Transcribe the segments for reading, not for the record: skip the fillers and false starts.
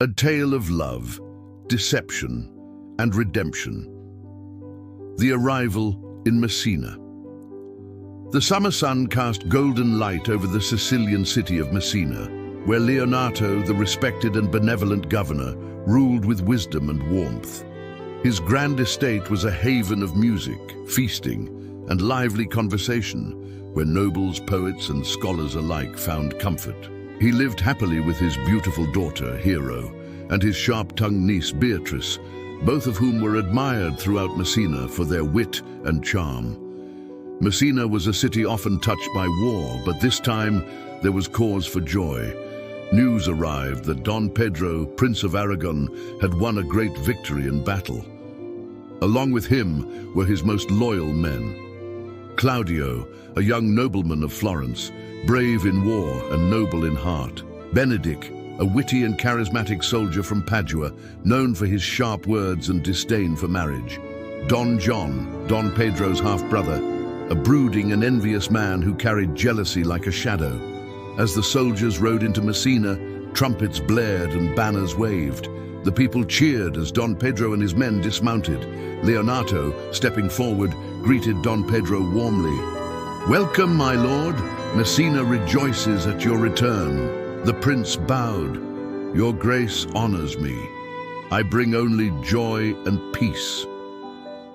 A tale of love, deception, and redemption. The arrival in Messina. The summer sun cast golden light over the Sicilian city of Messina, where Leonato, the respected and benevolent governor, ruled with wisdom and warmth. His grand estate was a haven of music, feasting, and lively conversation, where nobles, poets, and scholars alike found comfort. He lived happily with his beautiful daughter, Hero, and his sharp-tongued niece, Beatrice, both of whom were admired throughout Messina for their wit and charm. Messina was a city often touched by war, but this time there was cause for joy. News arrived that Don Pedro, Prince of Aragon, had won a great victory in battle. Along with him were his most loyal men. Claudio, a young nobleman of Florence, brave in war and noble in heart. Benedick, a witty and charismatic soldier from Padua, known for his sharp words and disdain for marriage. Don John, Don Pedro's half-brother, a brooding and envious man who carried jealousy like a shadow. As the soldiers rode into Messina, trumpets blared and banners waved. The people cheered as Don Pedro and his men dismounted. Leonato, stepping forward, greeted Don Pedro warmly. "Welcome, my lord. Messina rejoices at your return." The prince bowed. "Your grace honors me. I bring only joy and peace."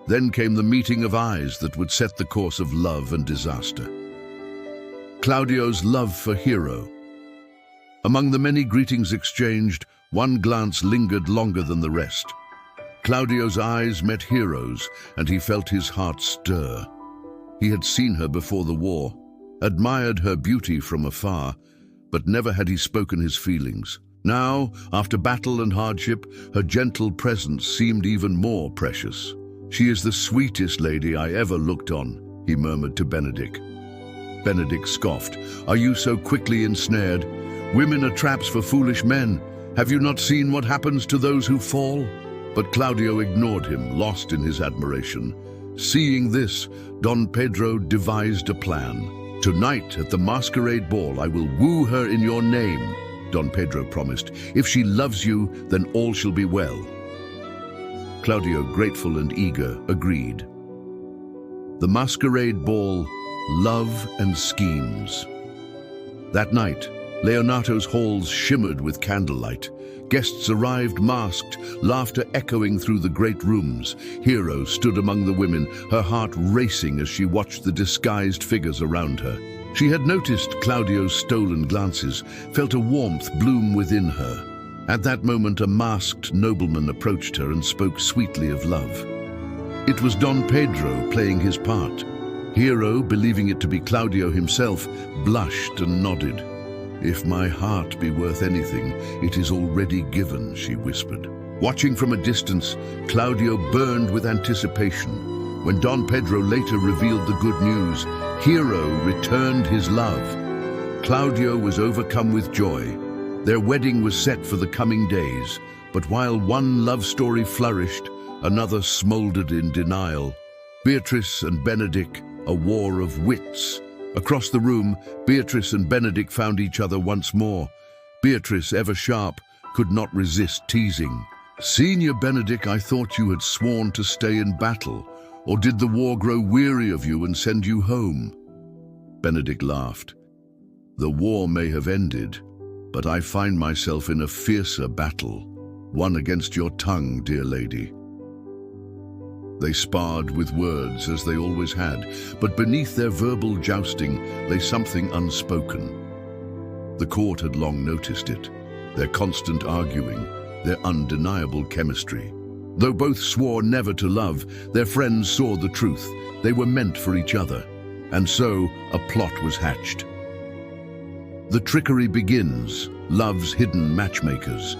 Then came the meeting of eyes that would set the course of love and disaster. Claudio's love for Hero. Among the many greetings exchanged, one glance lingered longer than the rest. Claudio's eyes met Hero's, and he felt his heart stir. He had seen her before the war, admired her beauty from afar, but never had he spoken his feelings. Now, after battle and hardship, her gentle presence seemed even more precious. "She is the sweetest lady I ever looked on," he murmured to Benedick. Benedick scoffed. "Are you so quickly ensnared? Women are traps for foolish men. Have you not seen what happens to those who fall?" But Claudio ignored him, lost in his admiration. Seeing this, Don Pedro devised a plan. "Tonight at the masquerade ball, I will woo her in your name," Don Pedro promised. "If she loves you, then all shall be well." Claudio, grateful and eager, agreed. The masquerade ball, love and schemes. That night, Leonato's halls shimmered with candlelight. Guests arrived masked, laughter echoing through the great rooms. Hero stood among the women, her heart racing as she watched the disguised figures around her. She had noticed Claudio's stolen glances, felt a warmth bloom within her. At that moment, a masked nobleman approached her and spoke sweetly of love. It was Don Pedro playing his part. Hero, believing it to be Claudio himself, blushed and nodded. "If my heart be worth anything, it is already given," she whispered. Watching from a distance, Claudio burned with anticipation. When Don Pedro later revealed the good news, Hero returned his love. Claudio was overcome with joy. Their wedding was set for the coming days, but while one love story flourished, another smoldered in denial. Beatrice and Benedick, a war of wits. Across the room, Beatrice and Benedick found each other once more. Beatrice, ever sharp, could not resist teasing. "Senior Benedick, I thought you had sworn to stay in battle, or did the war grow weary of you and send you home?" Benedick laughed. "The war may have ended, but I find myself in a fiercer battle, one against your tongue, dear lady." They sparred with words, as they always had, but beneath their verbal jousting lay something unspoken. The court had long noticed it, their constant arguing, their undeniable chemistry. Though both swore never to love, their friends saw the truth. They were meant for each other, and so a plot was hatched. The trickery begins, love's hidden matchmakers.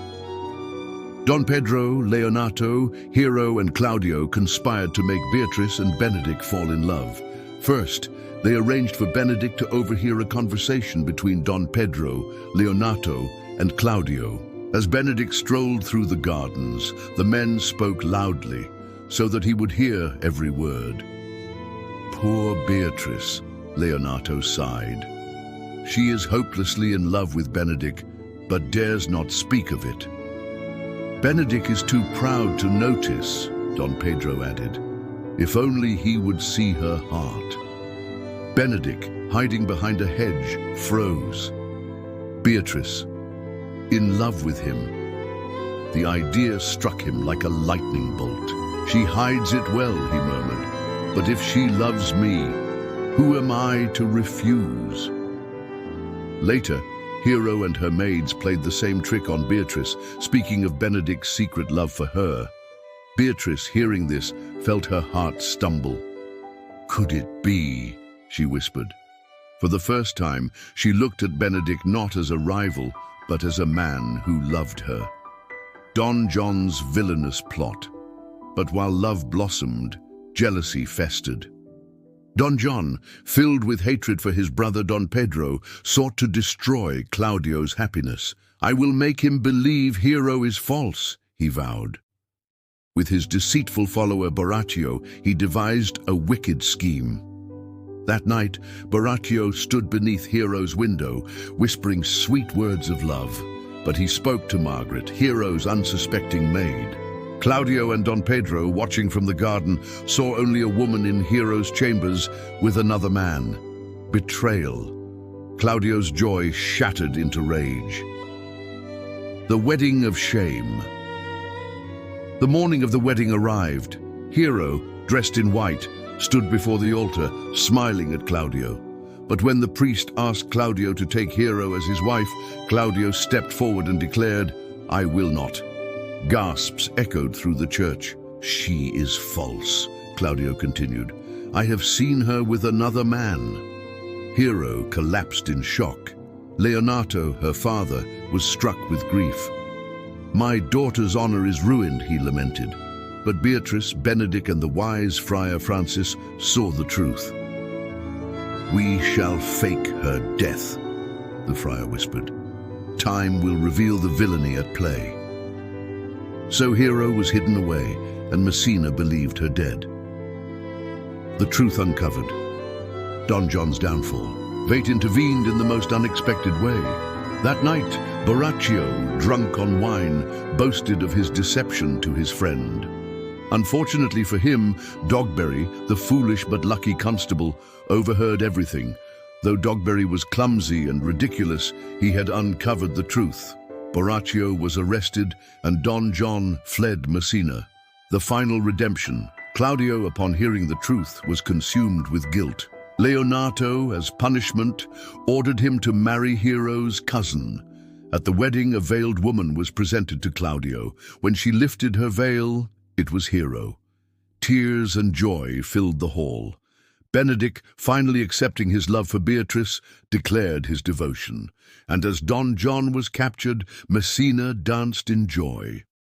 Don Pedro, Leonato, Hero, and Claudio conspired to make Beatrice and Benedick fall in love. First, they arranged for Benedick to overhear a conversation between Don Pedro, Leonato, and Claudio. As Benedick strolled through the gardens, the men spoke loudly, so that he would hear every word. "Poor Beatrice," Leonato sighed. "She is hopelessly in love with Benedick, but dares not speak of it. Benedick is too proud to notice, Don Pedro added. If only he would see her heart. Benedick, hiding behind a hedge, froze. Beatrice, in love with him. The idea struck him like a lightning bolt. She hides it well, he murmured. But if she loves me, who am I to refuse? Later, Hero and her maids played the same trick on Beatrice, speaking of Benedick's secret love for her. Beatrice, hearing this, felt her heart stumble. Could it be? She whispered. For the first time, she looked at Benedick not as a rival, but as a man who loved her. Don John's villainous plot. But while love blossomed, jealousy festered. Don John, filled with hatred for his brother Don Pedro, sought to destroy Claudio's happiness. I will make him believe Hero is false, he vowed. With his deceitful follower Borachio, he devised a wicked scheme. That night, Borachio stood beneath Hero's window, whispering sweet words of love. But he spoke to Margaret, Hero's unsuspecting maid. Claudio and Don Pedro, watching from the garden, saw only a woman in Hero's chambers with another man. Betrayal. Claudio's joy shattered into rage. The wedding of shame. The morning of the wedding arrived. Hero, dressed in white, stood before the altar, smiling at Claudio. But when the priest asked Claudio to take Hero as his wife, Claudio stepped forward and declared, I will not. Gasps echoed through the church. She is false, Claudio continued. I have seen her with another man. Hero collapsed in shock. Leonato, her father, was struck with grief. My daughter's honor is ruined, he lamented. But Beatrice, Benedick, and the wise Friar Francis saw the truth. We shall fake her death, the friar whispered. Time will reveal the villainy at play. So Hero was hidden away, and Messina believed her dead. The truth uncovered. Don John's downfall. Fate intervened in the most unexpected way. That night, Borachio, drunk on wine, boasted of his deception to his friend. Unfortunately for him, Dogberry, the foolish but lucky constable, overheard everything. Though Dogberry was clumsy and ridiculous, he had uncovered the truth. Borachio was arrested, and Don John fled Messina. The final redemption. Claudio, upon hearing the truth, was consumed with guilt. Leonato, as punishment, ordered him to marry Hero's cousin. At the wedding, a veiled woman was presented to Claudio. When she lifted her veil, it was Hero. Tears and joy filled the hall. Benedick, finally accepting his love for Beatrice, declared his devotion. And as Don John was captured, Messina danced in joy.